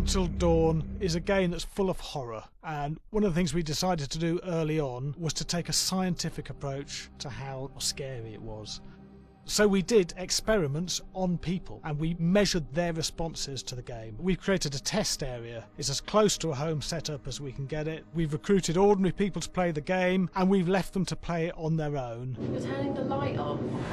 Until Dawn is a game that's full of horror, and one of the things we decided to do early on was to take a scientific approach to how scary it was. So we did experiments on people and we measured their responses to the game. We've created a test area. It's as close to a home setup as we can get it. We've recruited ordinary people to play the game and we've left them to play it on their own. You're turning the light on.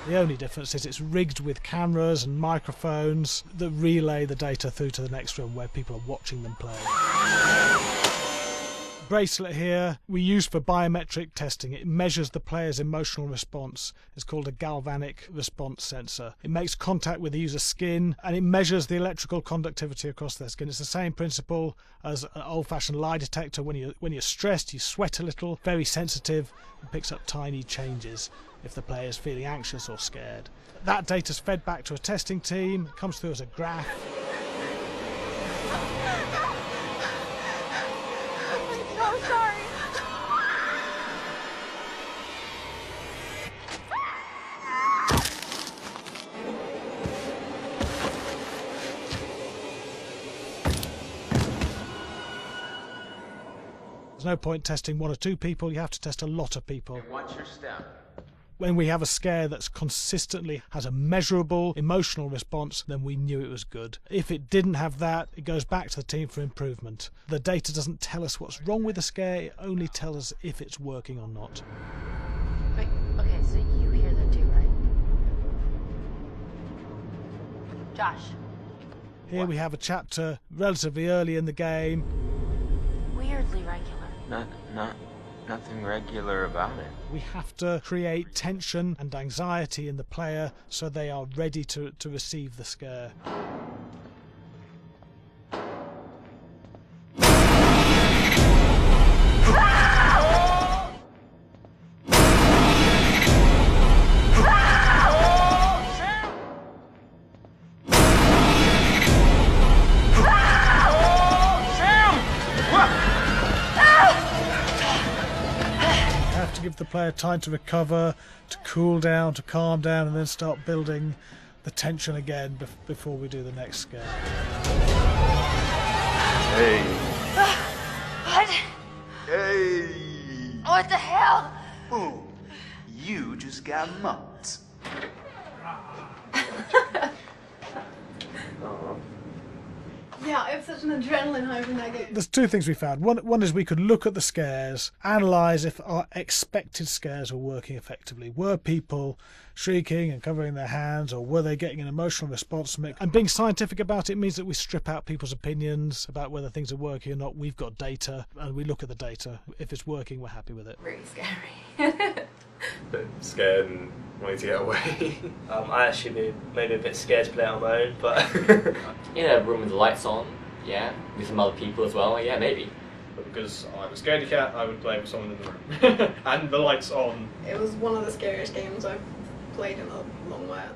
The only difference is it's rigged with cameras and microphones that relay the data through to the next room where people are watching them play. Bracelet here we use for biometric testing. It measures the player's emotional response. It's called a galvanic response sensor. It makes contact with the user's skin and it measures the electrical conductivity across their skin. It's the same principle as an old-fashioned lie detector. When you're stressed, you sweat a little, very sensitive, and picks up tiny changes if the player is feeling anxious or scared. That data's fed back to a testing team, it comes through as a graph. I'm sorry. There's no point testing one or two people, you have to test a lot of people. And watch your step. When we have a scare that's consistently has a measurable emotional response, then we knew it was good. If it didn't have that, it goes back to the team for improvement. The data doesn't tell us what's wrong with the scare, it only tells us if it's working or not. Wait, okay, so you hear that too, right? Josh. Here we have a chapter relatively early in the game. Weirdly regular. Nothing regular about it. We have to create tension and anxiety in the player so they are ready to receive the scare. To give the player time to recover, to cool down, to calm down, and then start building the tension again before we do the next scare. Hey. What? Hey. What the hell? Boom. You just got mugged. Yeah, I have such an adrenaline high from that game. There's two things we found. One is we could look at the scares, analyse if our expected scares were working effectively. Were people shrieking and covering their hands, or were they getting an emotional response from it? And being scientific about it means that we strip out people's opinions about whether things are working or not. We've got data, and we look at the data. If it's working, we're happy with it. Really scary. Bit scared and wanting to get away. I actually maybe a bit scared to play it on my own, but In a room with the lights on, yeah, with some other people as well, yeah, maybe. But because I'm a scaredy cat, I would play with someone in the room. And the lights on. It was one of the scariest games I've played in a long while.